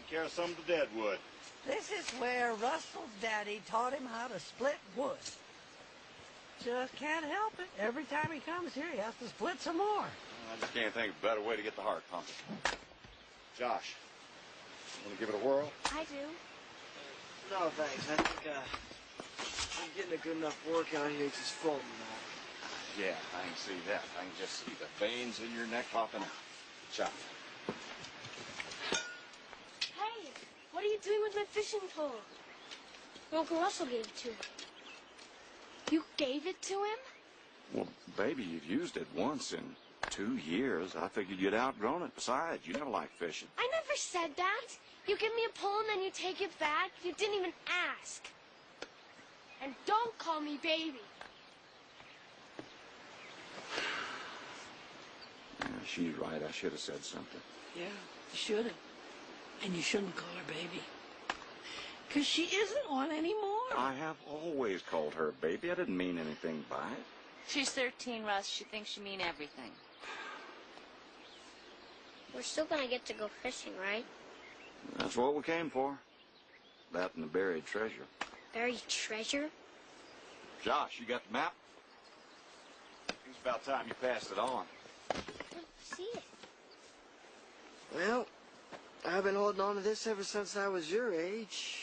taking care of some of the dead wood. This is where Russell's daddy taught him how to split wood. Just can't help it. Every time he comes here, he has to split some more. I just can't think of a better way to get the heart pumping. Josh, want to give it a whirl? I do. No, thanks. I think I'm getting a good enough workout here just floating now. Yeah, I can see that. I can just see the veins in your neck popping out. Chop. Hey, what are you doing with my fishing pole? Uncle Russell gave it to him. You gave it to him? Well, baby, you've used it once in 2 years. I figured you'd outgrown it. Besides, you never liked fishing. I never said that. You give me a pole and then you take it back. You didn't even ask. And don't call me baby. Yeah, she's right. I should have said something. Yeah, you should have. And you shouldn't call her baby. Because she isn't one anymore. I have always called her baby. I didn't mean anything by it. She's 13, Russ. She thinks you mean everything. We're still gonna get to go fishing, right? That's what we came for. That and the buried treasure. Buried treasure? Josh, you got the map? It's about time you passed it on. See it. Well, I've been holding on to this ever since I was your age.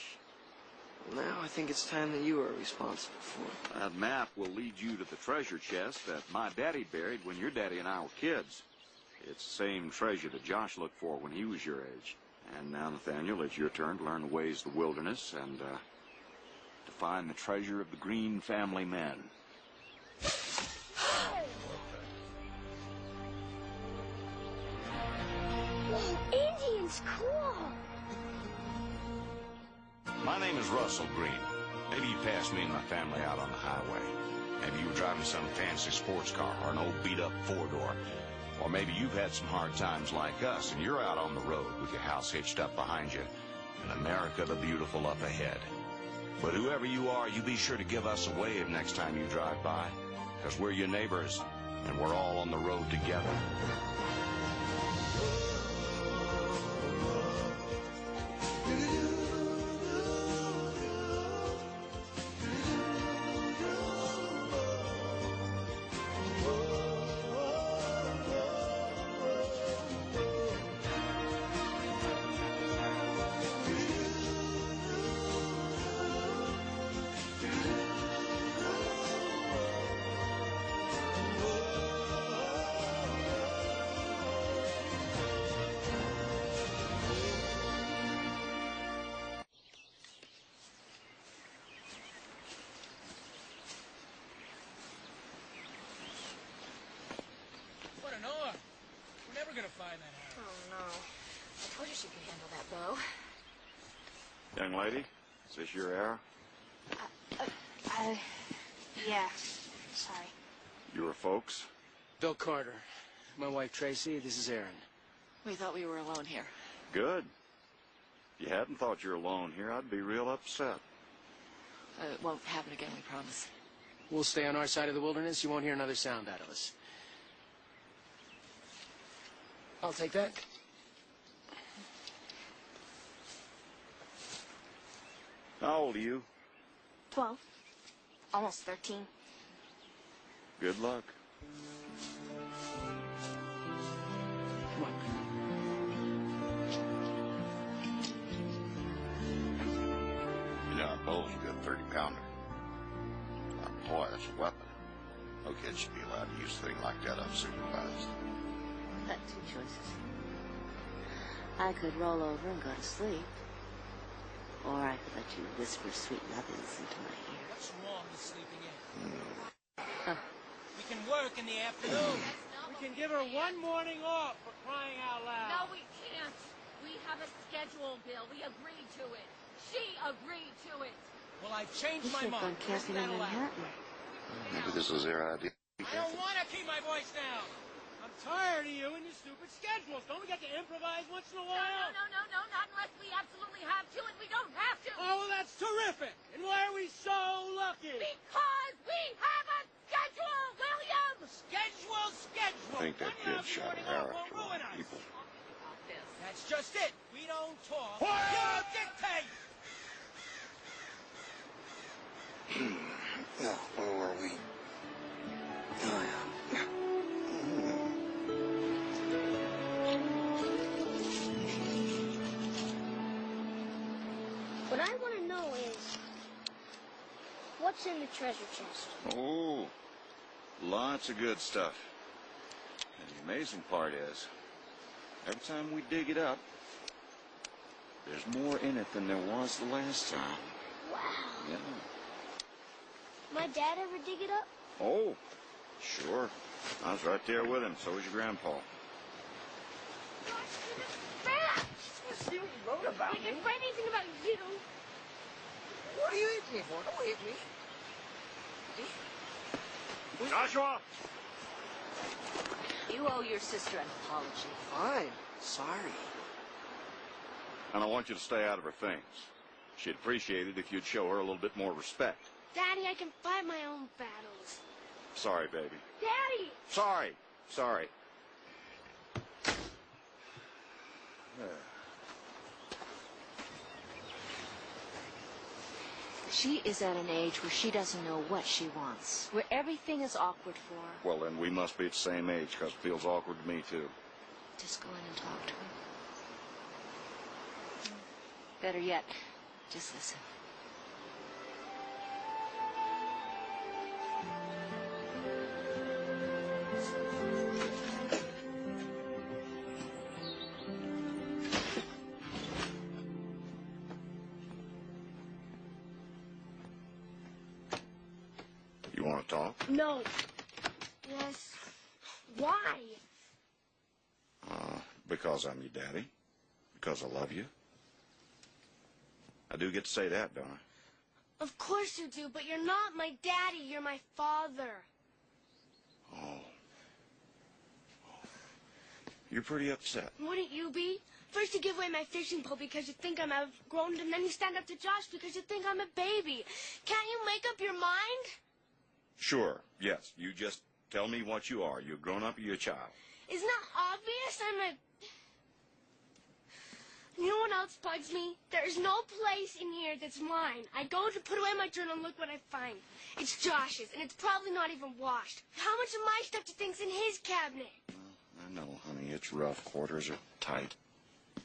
Now I think it's time that you are responsible for it. That map will lead you to the treasure chest that my daddy buried when your daddy and I were kids. It's the same treasure that Josh looked for when he was your age. And now, Nathaniel, it's your turn to learn the ways of the wilderness and to find the treasure of the Green family men. Whoa, Indians, cool. My name is Russell Green. Maybe you passed me and my family out on the highway. Maybe you were driving some fancy sports car or an old beat-up four-door. Or maybe you've had some hard times like us and you're out on the road with your house hitched up behind you and America the Beautiful up ahead. But whoever you are, you be sure to give us a wave next time you drive by, because we're your neighbors and we're all on the road together. Young lady, is this your error? Yeah. Sorry. Your folks? Bill Carter. My wife, Tracy. This is Aaron. We thought we were alone here. Good. If you hadn't thought you were alone here, I'd be real upset. It won't happen again, we promise. We'll stay on our side of the wilderness. You won't hear another sound out of us. I'll take that. How old are you? 12. Almost 13. Good luck. Come on. You know, a bull's a good 30-pounder. Boy, that's a weapon. No kid should be allowed to use a thing like that unsupervised. I've got two choices. I could roll over and go to sleep, or I could let you whisper sweet nothings into my ear. What's wrong with sleeping in? Huh. We can work in the afternoon. We can give her one morning off for crying out loud. No, we can't. We have a schedule, Bill. We agreed to it. She agreed to it. Well, I've changed You my should have mind. gone camping in Manhattan. Maybe this was their idea. I don't want to keep my voice down. I'm tired of you and your stupid schedules. Don't we get to improvise once in a while? No, not unless we absolutely have to, and we don't have to. Oh, well, that's terrific. And why are we so lucky? Because we have a schedule, William! Schedule. I think that kid shot an arrow at the wrong people. That That's just it. We don't talk. You dictate! No, where were we? Oh, yeah. What I want to know is, what's in the treasure chest? Oh, lots of good stuff. And the amazing part is, every time we dig it up, there's more in it than there was the last time. Wow. Yeah. My dad ever dig it up? Oh, sure. I was right there with him. So was your grandpa. Fat! See what you wrote about I didn't write anything about you. What are you hitting me for? Don't hit me. Joshua! You owe your sister an apology. Fine. Sorry. And I want you to stay out of her things. She'd appreciate it if you'd show her a little bit more respect. Daddy, I can fight my own battles. Sorry, baby. Daddy! Sorry. Sorry. She is at an age where she doesn't know what she wants, where everything is awkward for her. Well, then we must be at the same age, because it feels awkward to me, too. Just go in and talk to her. Better yet, just listen. You want to talk? No. Yes. Why? Because I'm your daddy. Because I love you. I do get to say that, don't I? Of course you do, but you're not my daddy. You're my father. Oh. You're pretty upset. Wouldn't you be? First you give away my fishing pole because you think I'm outgrown, and then you stand up to Josh because you think I'm a baby. Can't you make up your mind? Sure, yes. You just tell me what you are. You're grown up or you're a child. Isn't that obvious? I'm a... You know what else bugs me? There's no place in here that's mine. I go to put away my journal and look what I find. It's Josh's, and it's probably not even washed. How much of my stuff do you think's in his cabinet? I know, honey. It's rough. Quarters are tight.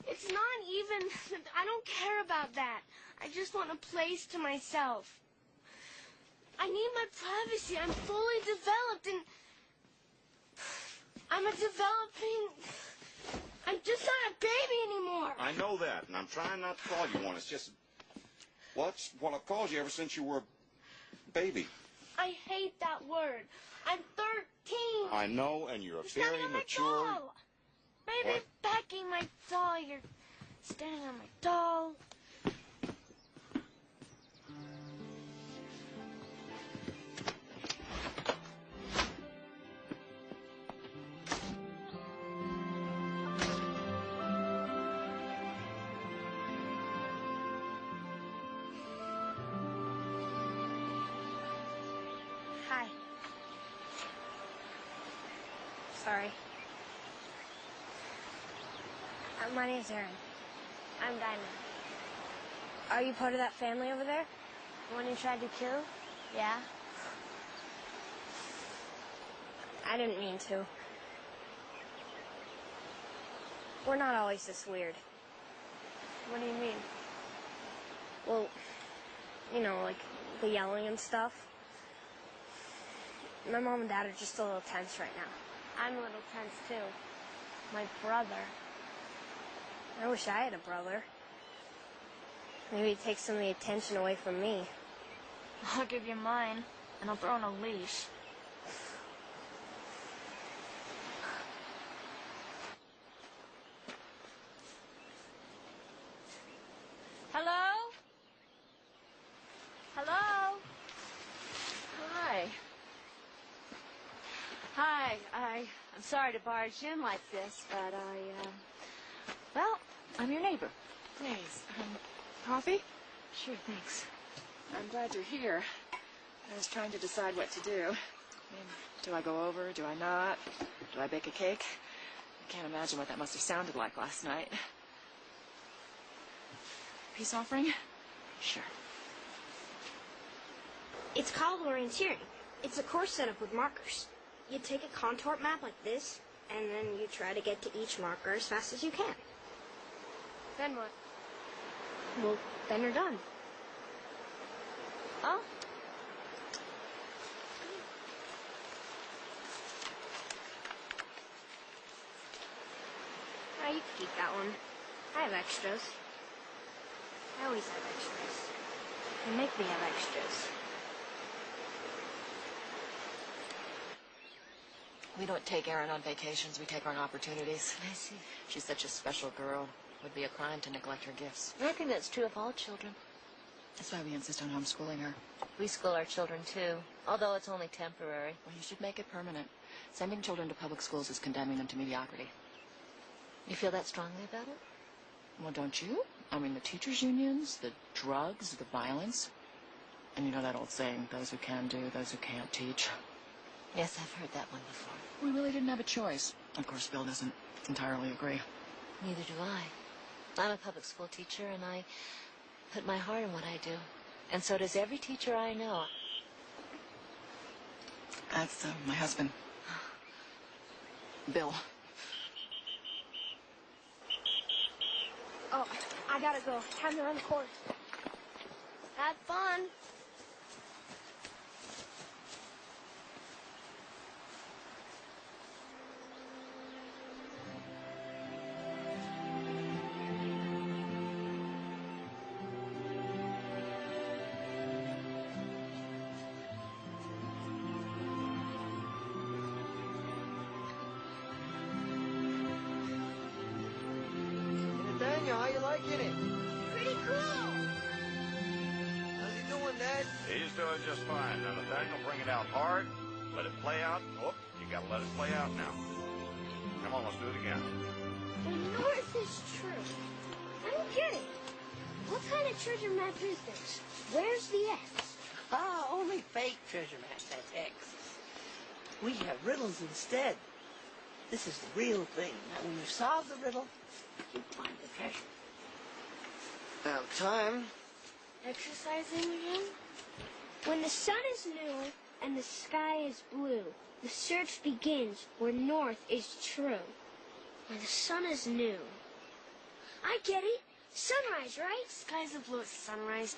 It's not even... I don't care about that. I just want a place to myself. I need my privacy. I'm fully developed, and... I'm a developing... I'm just not a baby anymore. I know that, and I'm trying not to call you one. It's just... Well, it's what I've called you ever since you were a baby. I hate that word. I'm 13. I know, and you're a You're very standing on my mature... doll. Baby, What? Becky, my doll. You're standing on my doll. Hi. Sorry. My name's Aaron. I'm Diamond. Are you part of that family over there? The one you tried to kill? Yeah. I didn't mean to. We're not always this weird. What do you mean? Well, you know, like the yelling and stuff. My mom and dad are just a little tense right now. I'm a little tense, too. My brother. I wish I had a brother. Maybe he'd take some of the attention away from me. I'll give you mine, and I'll throw on a leash. Hello? Hello? Hi. Hi, I'm sorry to barge in like this, but well, I'm your neighbor. Thanks. Coffee? Sure, thanks. I'm glad you're here. I was trying to decide what to do. I mean, do I go over? Do I not? Do I bake a cake? I can't imagine what that must have sounded like last night. peace offering? Sure. It's called orienteering. It's a course set up with markers. You take a contour map like this, and then you try to get to each marker as fast as you can. Then what? Well, then you're done. Oh? Ah, you can keep that one. I have extras. I always have extras. They make me have extras. We don't take Erin on vacations. We take her on opportunities. I see. She's such a special girl. Would be a crime to neglect her gifts. I think that's true of all children. That's why we insist on homeschooling her. We school our children, too, although it's only temporary. Well, you should make it permanent. Sending children to public schools is condemning them to mediocrity. You feel that strongly about it? Well, don't you? I mean, the teachers' unions, the drugs, the violence. And you know that old saying, those who can do, those who can't teach. Yes, I've heard that one before. We really didn't have a choice. Of course, Bill doesn't entirely agree. Neither do I. I'm a public school teacher, and I put my heart in what I do. And so does every teacher I know. That's my husband. Bill. Oh, I gotta go. Time to run the course. Have fun. Nathaniel, how you liking it? Pretty cool. How's he doing, Dad? He's doing just fine. Now, Nathaniel, bring it out hard. Let it play out. Oh, you gotta let it play out now. Come on, let's do it again. The North is true. I don't get it. What kind of treasure map is this? Where's the X? Ah, only fake treasure maps have X's. We have riddles instead. This is the real thing. Now, when you solve the riddle, you find the treasure. About time. Exercising again? When the sun is new and the sky is blue, the search begins where north is true. When the sun is new. I get it. Sunrise, right? Skies are blue at sunrise.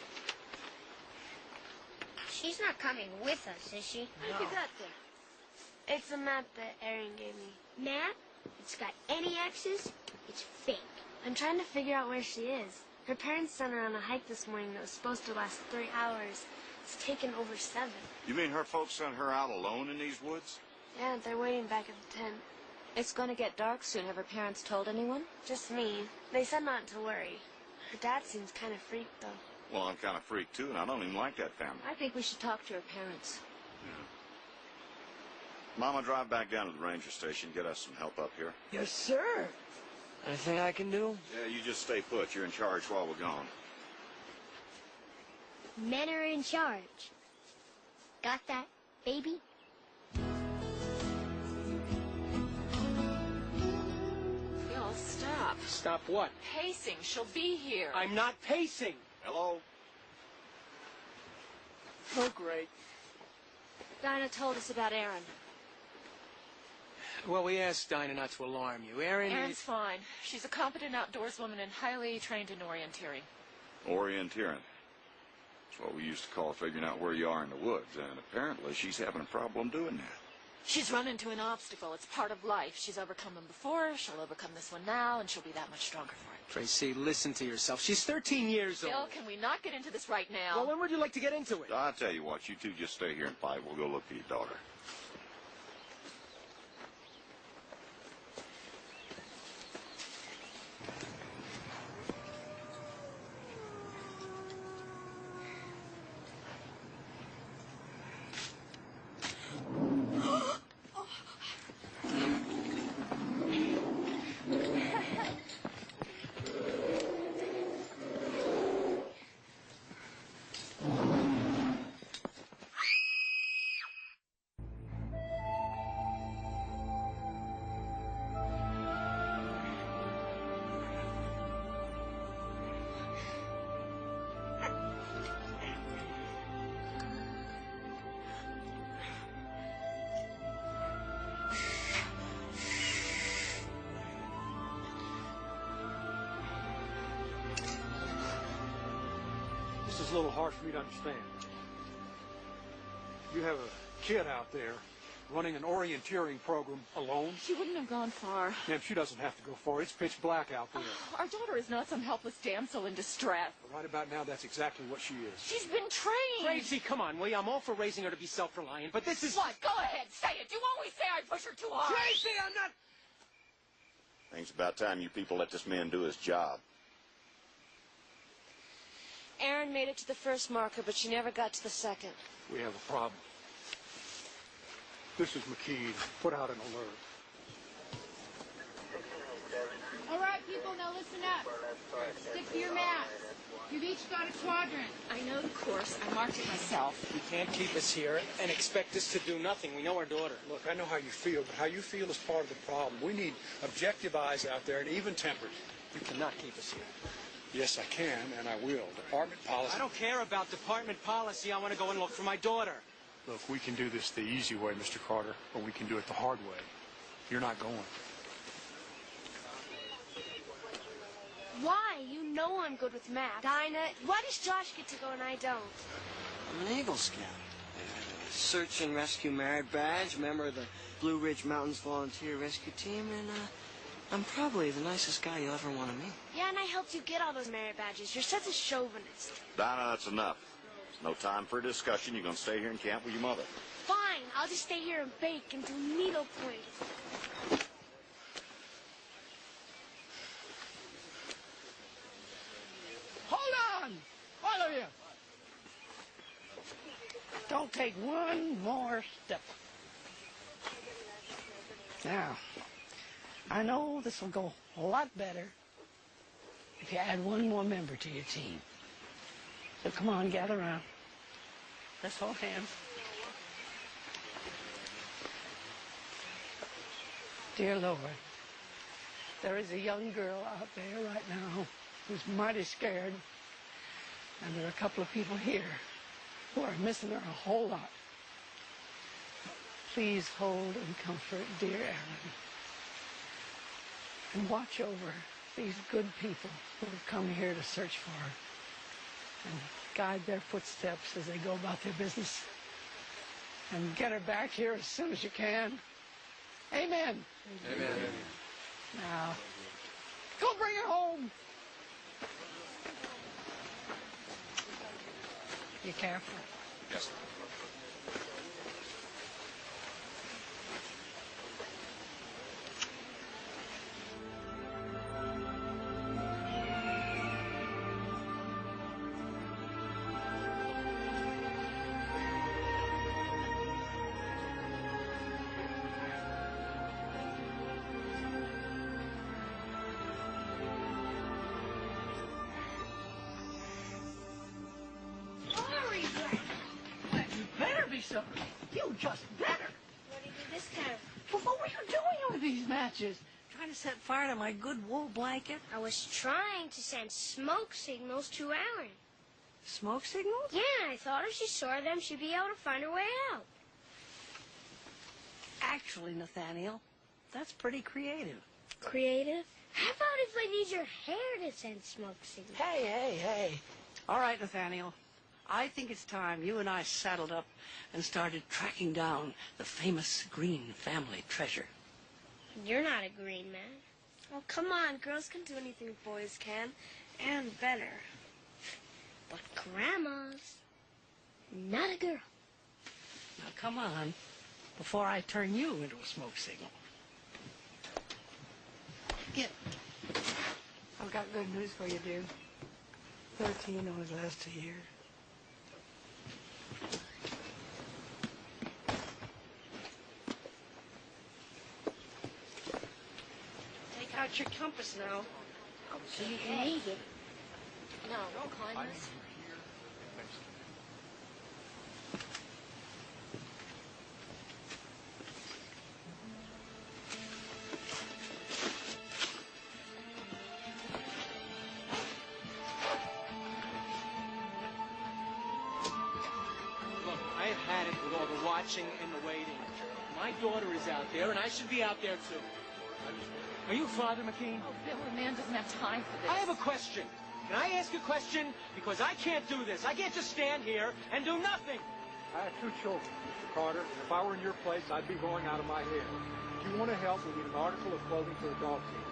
She's not coming with us, is she? How did you get there? It's a map that Erin gave me. Map? It's got any X's? It's fake. I'm trying to figure out where she is. Her parents sent her on a hike this morning that was supposed to last 3 hours. It's taken over 7. You mean her folks sent her out alone in these woods? Yeah, they're waiting back at the tent. It's going to get dark soon. Have her parents told anyone? Just me. They said not to worry. Her dad seems kind of freaked, though. Well, I'm kind of freaked, too, and I don't even like that family. I think we should talk to her parents. Mama, drive back down to the ranger station. Get us some help up here. Yes, sir. Anything I can do? Yeah, you just stay put. You're in charge while we're gone. Men are in charge. Got that, baby? Bill, stop. Stop what? Pacing. She'll be here. I'm not pacing. Hello? Oh, great. Dinah told us about Erin. Well, we asked Dinah not to alarm you. Erin Erin's fine. She's a competent outdoorswoman and highly trained in orienteering. Orienteering. That's what we used to call figuring out where you are in the woods, and apparently she's having a problem doing that. She's run into an obstacle. It's part of life. She's overcome them before. She'll overcome this one now, and she'll be that much stronger for it. Tracy, listen to yourself. She's 13 years Bill, old. can we not get into this right now? Well, when would you like to get into it? I'll tell you what, you two just stay here and fight. We'll go look for your daughter. This is a little hard for me to understand. You have a kid out there running an orienteering program alone? She wouldn't have gone far. Ma'am, she doesn't have to go far. It's pitch black out there. Our daughter is not some helpless damsel in distress. But right about now, that's exactly what she is. She's been trained. Gracie, come on, will you? I'm all for raising her to be self-reliant, but this is... What? Go ahead, say it. You always say I push her too hard. Gracie, I'm not... I think it's about time you people let this man do his job. Erin made it to the first marker, but she never got to the second. We have a problem. This is McKean. Put out an alert. All right, people, now listen up. Stick to your maps. You've each got a quadrant. I know the course. I marked it myself. You can't keep us here and expect us to do nothing. We know our daughter. Look, I know how you feel, but how you feel is part of the problem. We need objective eyes out there and even-tempered. You cannot keep us here. Yes, I can, and I will. Department policy... I don't care about department policy. I want to go and look for my daughter. Look, we can do this the easy way, Mr. Carter, or we can do it the hard way. You're not going. Why? You know I'm good with math. Dinah, why does Josh get to go and I don't? I'm an Eagle Scout. Search and Rescue Merit Badge, member of the Blue Ridge Mountains Volunteer Rescue Team, and I'm probably the nicest guy you'll ever want to meet. Yeah, and I helped you get all those merit badges. You're such a chauvinist. Donna, that's enough. There's no time for a discussion. You're going to stay here in camp with your mother. Fine, I'll just stay here and bake and do needlepoint. Hold on, all of you. Don't take one more step. Now, I know this will go a lot better if you add one more member to your team. So come on, gather around. Let's hold hands. Dear Lord, there is a young girl out there right now who's mighty scared, and there are a couple of people here who are missing her a whole lot. Please hold and comfort dear Erin, and watch over these good people who have come here to search for her, and guide their footsteps as they go about their business, and get her back here as soon as you can. Amen. Amen. Now, go bring her home. Be careful. Yes. Sorry. You just better. What do you do this time? Well, what were you doing with these matches? Trying to set fire to my good wool blanket? I was trying to send smoke signals to Erin. Smoke signals? Yeah, I thought if she saw them, she'd be able to find her way out. Actually, Nathaniel, that's pretty creative. Creative? How about if I need your hair to send smoke signals? Hey. All right, Nathaniel. I think it's time you and I saddled up and started tracking down the famous Green family treasure. You're not a green man. Oh, come on. Girls can do anything boys can, and better. But Grandma's not a girl. Now, come on, before I turn you into a smoke signal. Get. I've got good news for you, dear. 13 only lasts a year. Take out your compass now, so you can use it. No, don't climb this. Look, I've had it with all the watching and the waiting. My daughter is out there, and I should be out there, too. Are you Father McKean? Oh, Bill, a man doesn't have time for this. I have a question. Can I ask a question? Because I can't do this. I can't just stand here and do nothing. I have 2 children, Mr. Carter, and if I were in your place, I'd be going out of my head. If you want to help, we need an article of clothing for the dog team.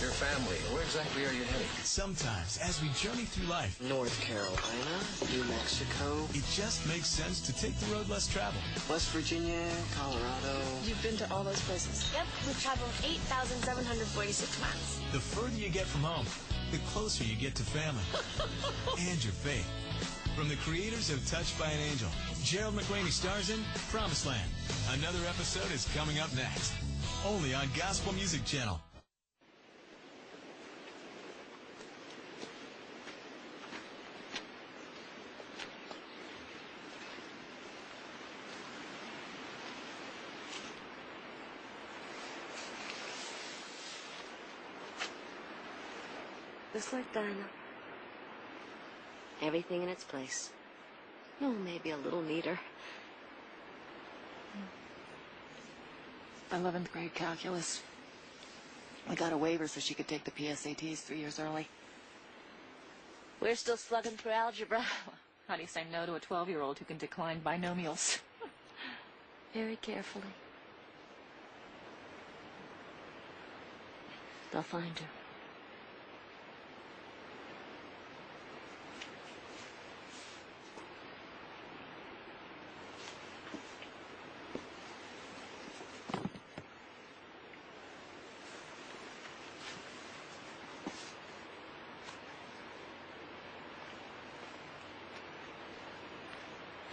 Your family, where exactly are you heading? Sometimes, as we journey through life, North Carolina, New Mexico. it just makes sense to take the road less traveled. West Virginia, Colorado. You've been to all those places? Yep, we've traveled 8,746 miles. The further you get from home, the closer you get to family and your faith. From the creators of Touched by an Angel, Gerald McRaney stars in Promised Land. Another episode is coming up next, only on Gospel Music Channel. Just like Dinah. Everything in its place. Oh, maybe a little neater. 11th grade calculus. We got a waiver so she could take the PSATs 3 years early. We're still slugging through algebra. How do you say no to a 12-year-old who can decline binomials? Very carefully. They'll find her.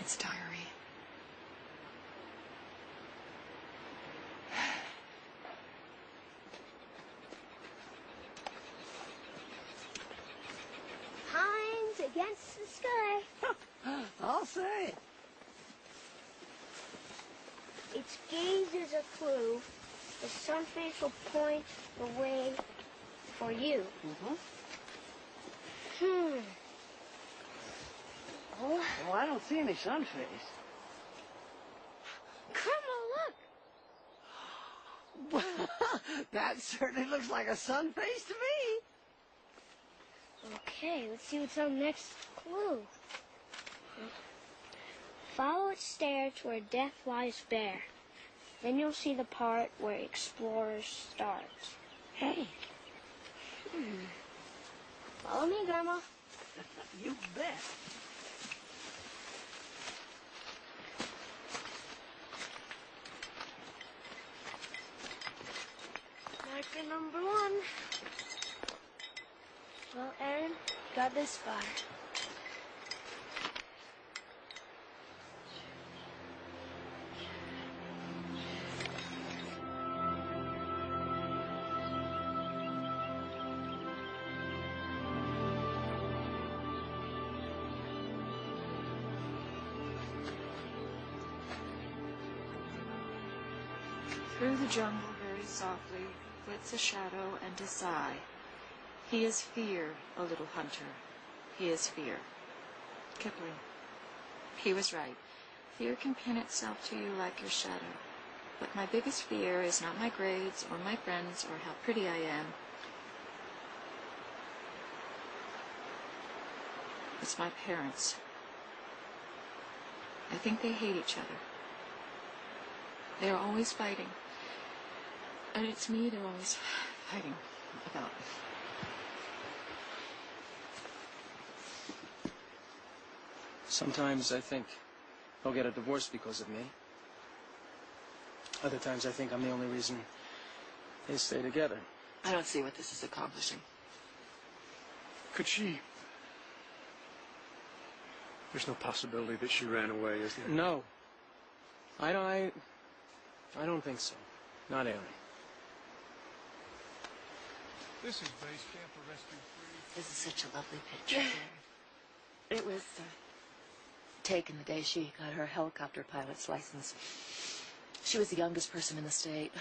It's diary. Pines against the sky. I'll say. Its gaze is a clue. The sun face will point the way for you. Oh, Well, I don't see any sun face. Grandma, look. That certainly looks like a sun face to me. Okay, let's see what's on the next clue. Follow its stare to where death lies bare. Then you'll see the part where explorers start. Hey. Follow me, Grandma. You bet. Marker number 1. Well, Aaron, got this far. Through the jungle very softly flits a shadow and a sigh. He is fear, a little hunter. He is fear. Kipling. He was right. Fear can pin itself to you like your shadow. But my biggest fear is not my grades or my friends or how pretty I am. It's my parents. I think they hate each other. They are always fighting. And it's me they're always fighting about. Sometimes I think they'll get a divorce because of me. Other times I think I'm the only reason they stay together. I don't see what this is accomplishing. Could she... There's no possibility that she ran away, is there? No. I don't think so. Not Aaron. This is base camp for Rescue 3. This is such a lovely picture. It was taken the day she got her helicopter pilot's license. She was the youngest person in the state.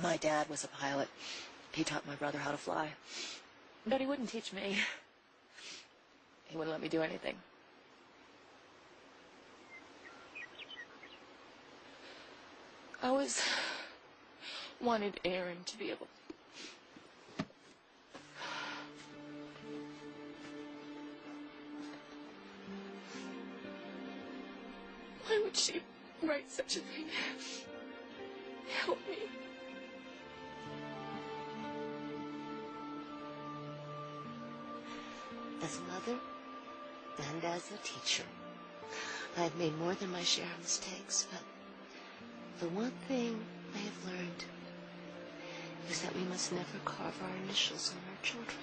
My dad was a pilot. He taught my brother how to fly. But he wouldn't teach me. He wouldn't let me do anything. I was wanted Aaron to be able... Why would she write such a thing? Help me. As a mother and as a teacher, I've made more than my share of mistakes, but the one thing I have learned is that we must never carve our initials on our children.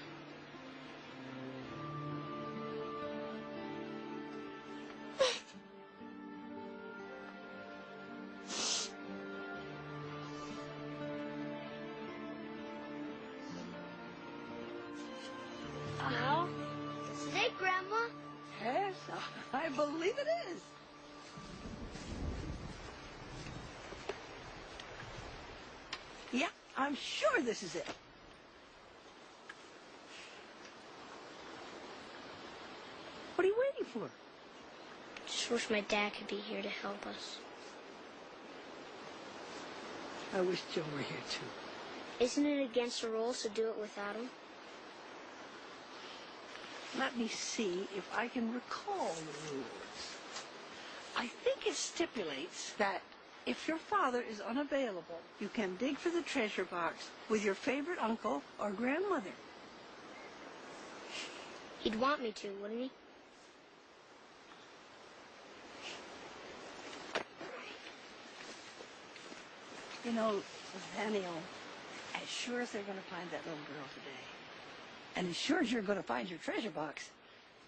Well, this is it, Grandma. Yes, I believe it is. Yeah, I'm sure this is it. What are you waiting for? Just wish my dad could be here to help us. I wish Joe were here, too. Isn't it against the rules to do it without him? Let me see if I can recall the rules. I think it stipulates that if your father is unavailable, you can dig for the treasure box with your favorite uncle or grandmother. He'd want me to, wouldn't he? You know, Nathaniel, as sure as they're going to find that little girl today, and as sure as you're going to find your treasure box,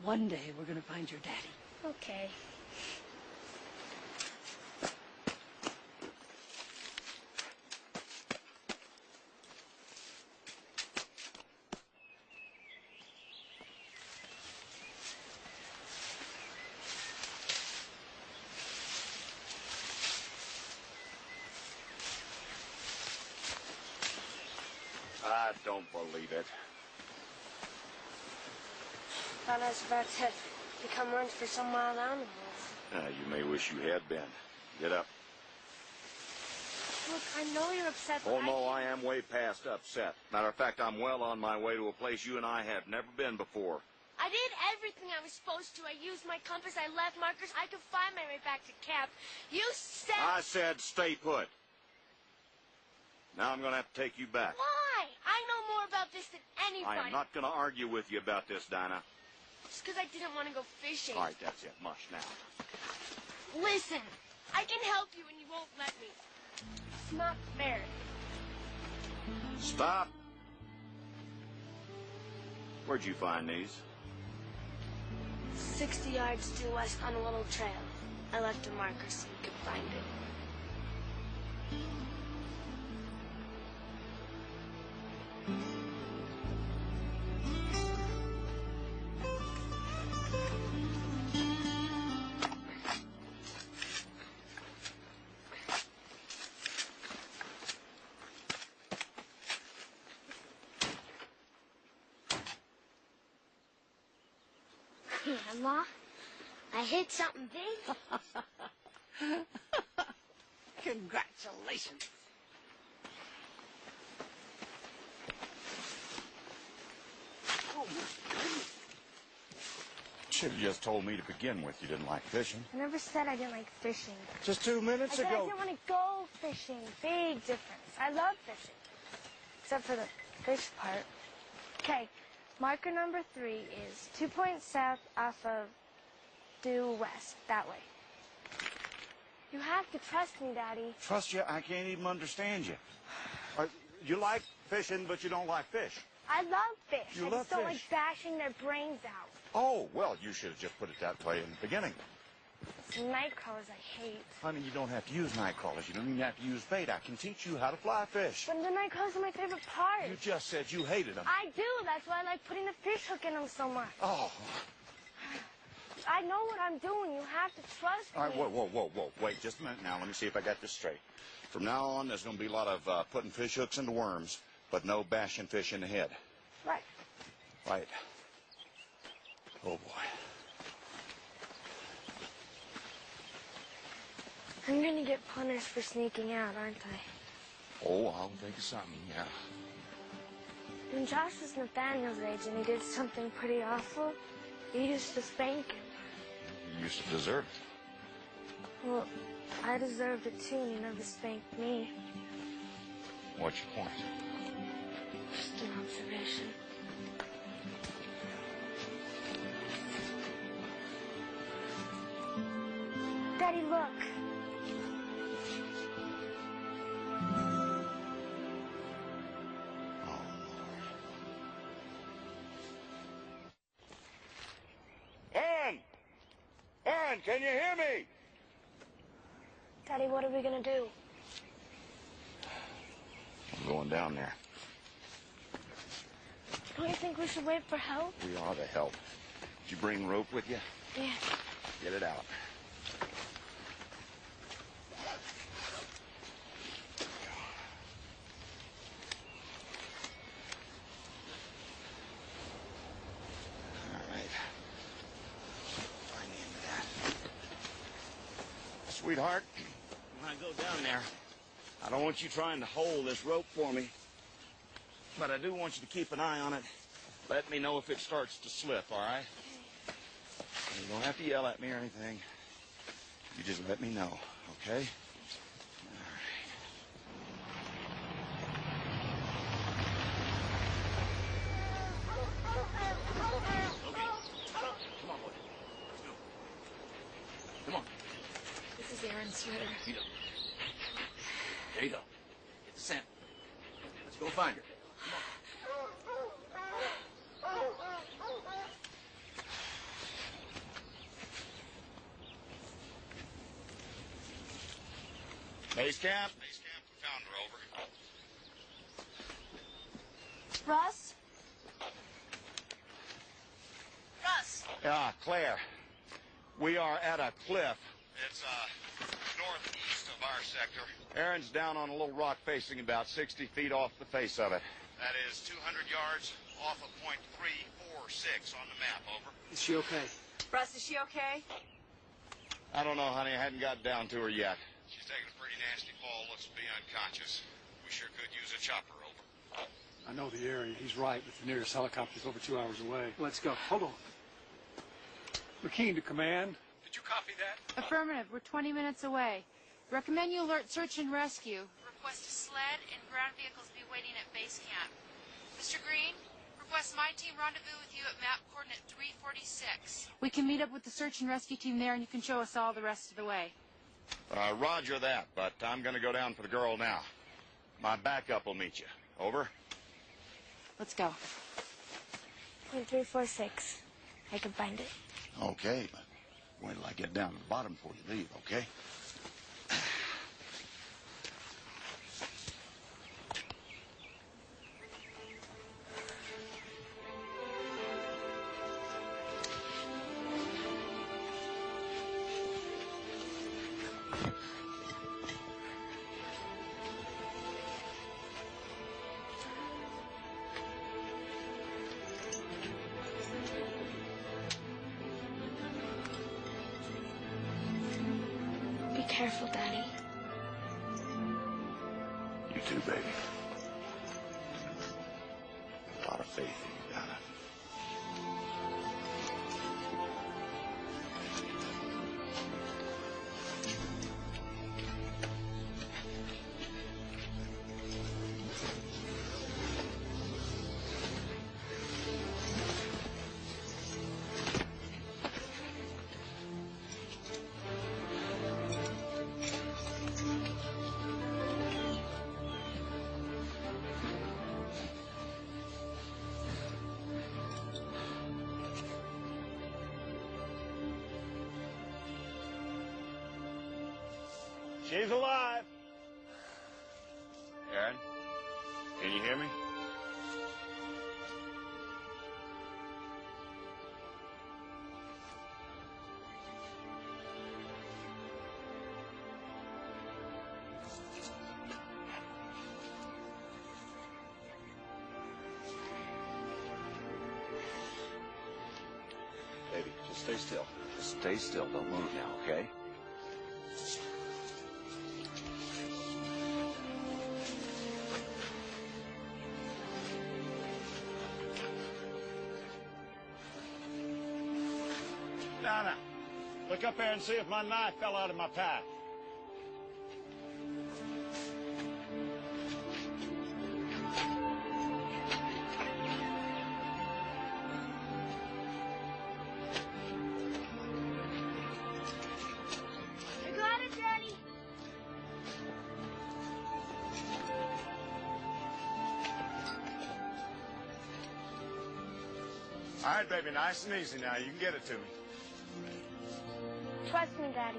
one day we're going to find your daddy. Okay. I don't believe it. Thought I was about to become lunch for some wild animals. You may wish you had been. Get up. Look, I know you're upset, but Oh, no, I am way past upset. Matter of fact, I'm well on my way to a place you and I have never been before. I did everything I was supposed to. I used my compass, I left markers, I could find my way back to camp. You said... I said stay put. Now I'm going to have to take you back. Why? I know more about this than anybody. I am not going to argue with you about this, Dinah. Just because I didn't want to go fishing. All right, that's it. Mush now. Listen, I can help you and you won't let me. It's not fair. Stop. Where'd you find these? 60 yards due west on a little trail. I left a marker so you could find it. Grandma, I hit something big. Congratulations. Oh, my goodness. Should have just told me to begin with you didn't like fishing. I never said I didn't like fishing. Just 2 minutes I said I ago. didn't want to go fishing. Big difference. I love fishing. Except for the fish part. Okay, marker number 3 is 2 points south off of due west. That way. You have to trust me, Daddy. Trust you? I can't even understand you. You like fishing, but you don't like fish. I love fish. You I love just don't like fish. bashing their brains out. Oh, well, you should have just put it that way in the beginning. It's night crawlers I hate. Honey, you don't have to use night crawlers. You don't even have to use bait. I can teach you how to fly fish. But the night crawlers are my favorite part. You just said you hated them. I do. That's why I like putting the fish hook in them so much. Oh. I know what I'm doing. You have to trust me. All right, whoa. Wait just a minute now. Let me see if I got this straight. From now on, there's going to be a lot of putting fish hooks into worms, but no bashing fish in the head. Right. Right. Oh, boy. I'm going to get punished for sneaking out, aren't I? Oh, I'll think of something, yeah. When Josh was Nathaniel's age and he did something pretty awful, you used to spank him. You used to deserve it. Well, I deserved it too, and you never spanked me. What's your point? Just an observation. Daddy, look. Aaron! Aaron, can you hear me? Daddy, what are we gonna do? I'm going down there. Don't you think we should wait for help? We ought to help. Did you bring rope with you? Yeah. Get it out. Sweetheart, when I go down there, I don't want you trying to hold this rope for me. But I do want you to keep an eye on it. Let me know if it starts to slip, all right? You don't have to yell at me or anything. You just let me know, okay? Aaron's sweater. You go. There you go. Get the scent. Let's go find her. Base camp. Base camp. We found her, over. Russ? Russ! Yeah, Claire. We are at a cliff. It's, northeast of our sector. Aaron's down on a little rock facing about 60 feet off the face of it. That is 200 yards off of point 346 on the map, over. Is she okay? Russ, is she okay? I don't know, honey. I hadn't got down to her yet. She's taken a pretty nasty fall, looks to be unconscious. We sure could use a chopper, over. I know the area. He's right, but the nearest helicopter's over 2 hours away. Let's go. Hold on. McKean to command. Did you copy that? Affirmative. We're 20 minutes away. Recommend you alert search and rescue. Request a sled and ground vehicles be waiting at base camp. Mr. Green, request my team rendezvous with you at map coordinate 346. We can meet up with the search and rescue team there, and you can show us all the rest of the way. Roger that, but I'm going to go down for the girl now. My backup will meet you. Over. Let's go. Point 346. I can find it. Okay, but wait till I get down to the bottom before you leave, okay? Be careful, Daddy. You too, baby. A lot of faith in you, Donna. She's alive. Aaron, can you hear me? Baby, just stay still. Just stay still. Don't move now, okay? Donna, look up there and see if my knife fell out of my pack. I got it, Daddy. All right, baby, nice and easy now. You can get it to me. Trust me, Daddy.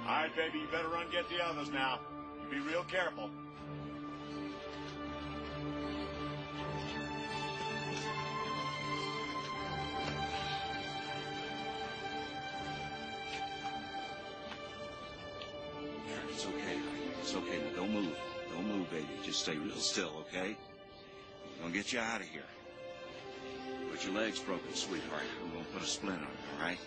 All right, baby, you better run get the others now. Be real careful. It's okay. It's okay. Now, don't move. Don't move, baby. Just stay real still, okay? I'm gonna get you out of here. But your leg's broken, sweetheart. I'm gonna put a splint on it, all right?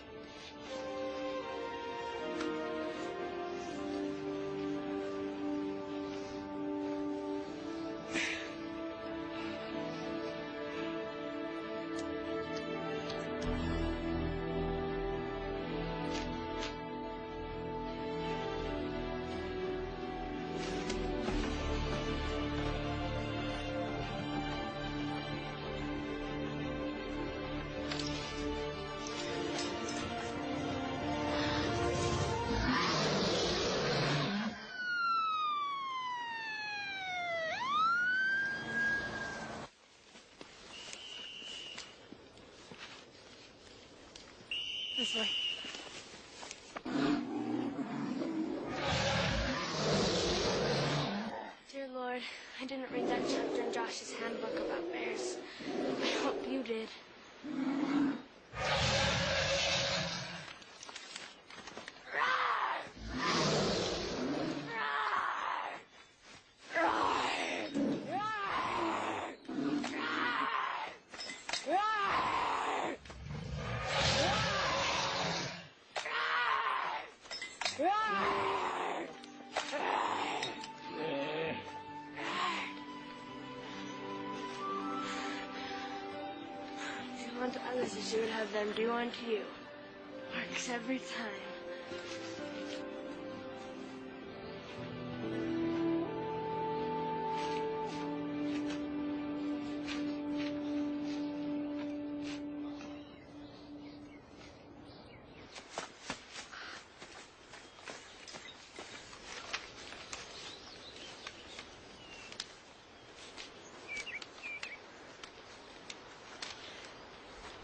This way. Dear Lord, I didn't read that chapter in Josh's handbook about bears. I hope you did. Do unto others as you would have them do unto you. Works every time.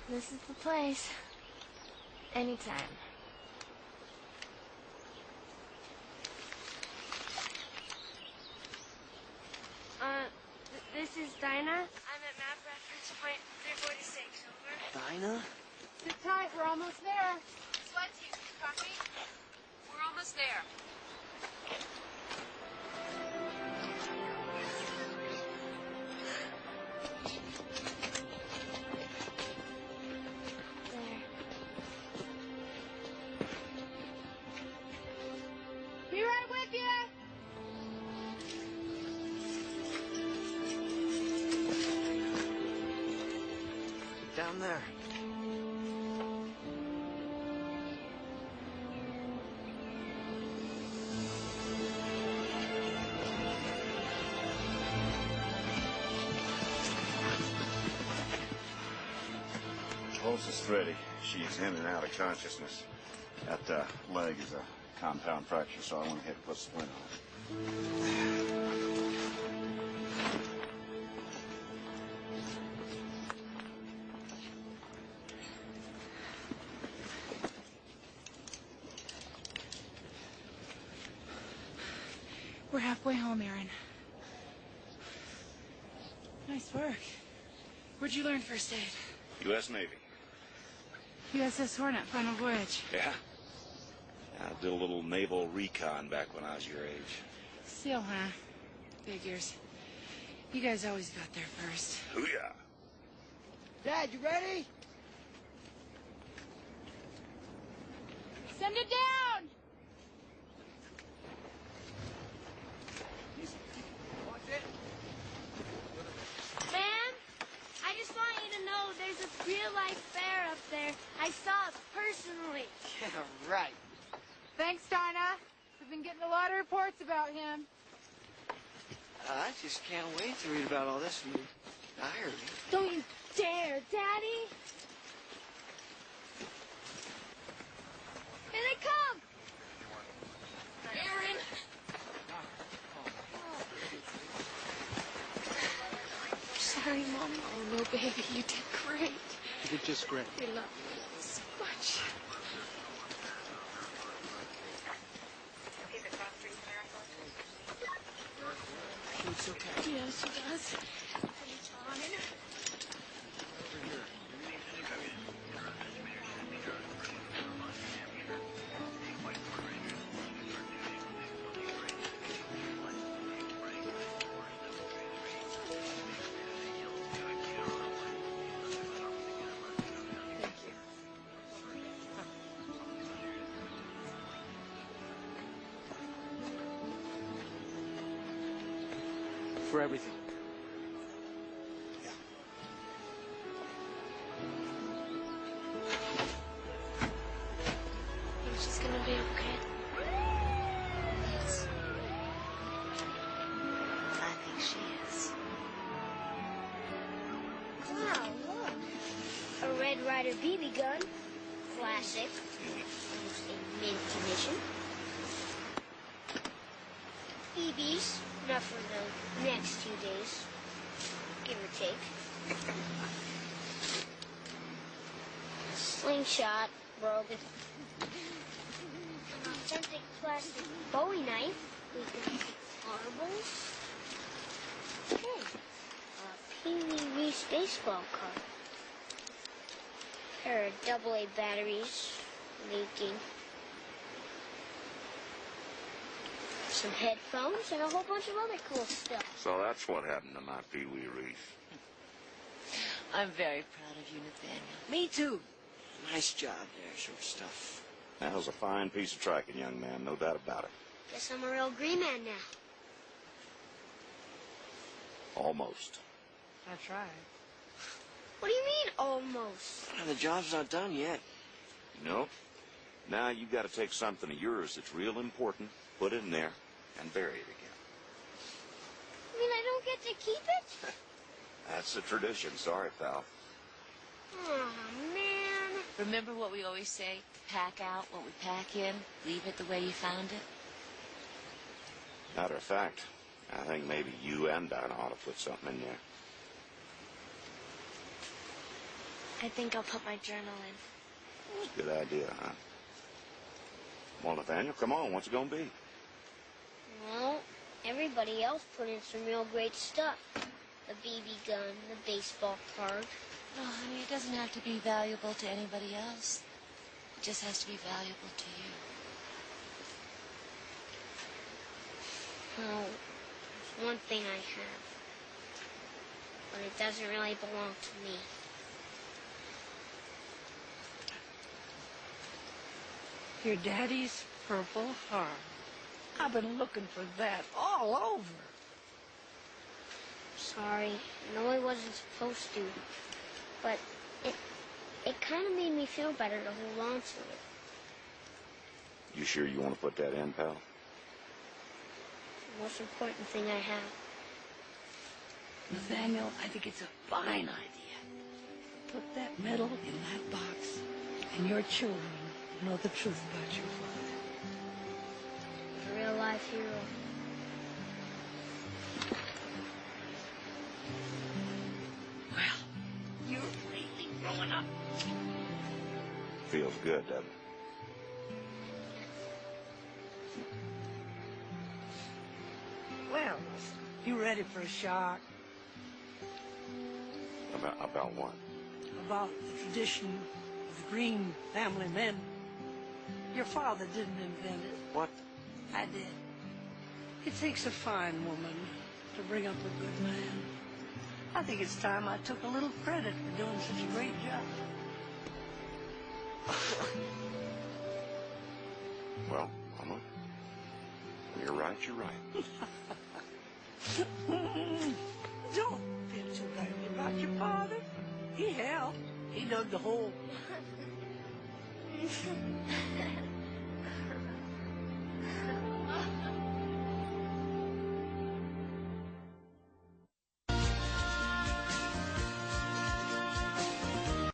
This is the place. Anytime. This is Dinah. I'm at map reference point 346, over. Dinah? Sit tight, we're almost there. Sleds, you copy? We're almost there. Be right with you. Down there. Closest ready. She's in and out of consciousness. That leg is a compound fracture, so I went ahead and put a splint on it. We're halfway home, Aaron. Nice work. Where'd you learn first aid? U.S. Navy. USS Hornet, final voyage. Yeah? I did a little naval recon back when I was your age. Still, huh? Figures. You guys always got there first. Hoo-yah. Dad, you ready? Send it down! Watch it. Man been getting a lot of reports about him. I just can't wait to read about all this in your diary. Don't you dare, Daddy! Here they come! Aaron! Sorry, Mom. Oh, no, baby, you did great. You did just great. We love you so much. It's okay. Yes, she does. For everything. Think she's gonna be okay? Yes. I think she is. Wow, look. A Red Ryder BB gun. Classic. Almost a mint condition. BBs. Enough for the next few days. Give or take. Slingshot. Broken. An authentic plastic Bowie knife. With marbles. Hey. A Pee Wee Reese baseball card. Pair of AA batteries. Leaking. Some headphones and a whole bunch of other cool stuff. So that's what happened to my Pee Wee Reese. I'm very proud of you, Nathaniel. Me too. Nice job there, short stuff. That was a fine piece of tracking, young man, no doubt about it. Guess I'm a real green man now. Almost. That's right. What do you mean, almost? The job's not done yet. You know, now you got to take something of yours that's real important, put it in there, and bury it again. You mean I don't get to keep it? That's the tradition. Sorry, pal. Oh, man. Remember what we always say? Pack out what we pack in. Leave it the way you found it. Matter of fact, I think maybe you and Dinah ought to put something in there. I think I'll put my journal in. Good idea, huh? Well, Nathaniel, come on. What's it going to be? Well, everybody else put in some real great stuff. The BB gun, the baseball card. No, honey, it doesn't have to be valuable to anybody else. It just has to be valuable to you. Well, there's one thing I have. But it doesn't really belong to me. Your daddy's Purple Heart. I've been looking for that all over. Sorry, I know I wasn't supposed to, but it kind of made me feel better to hold on to it. You sure you want to put that in, pal? The most important thing I have. Nathaniel, I think it's a fine idea. Put that medal in that box, and your children know the truth about your father. A real-life hero. Well, you're really growing up. Feels good, doesn't it? Well, you ready for a shock? About what? About the tradition of the Green family men. Your father didn't invent it. What? I did. It takes a fine woman to bring up a good man. I think it's time I took a little credit for doing such a great job. Well, Mama, when you're right, you're right. Don't feel too badly about your father. He helped. He dug the hole.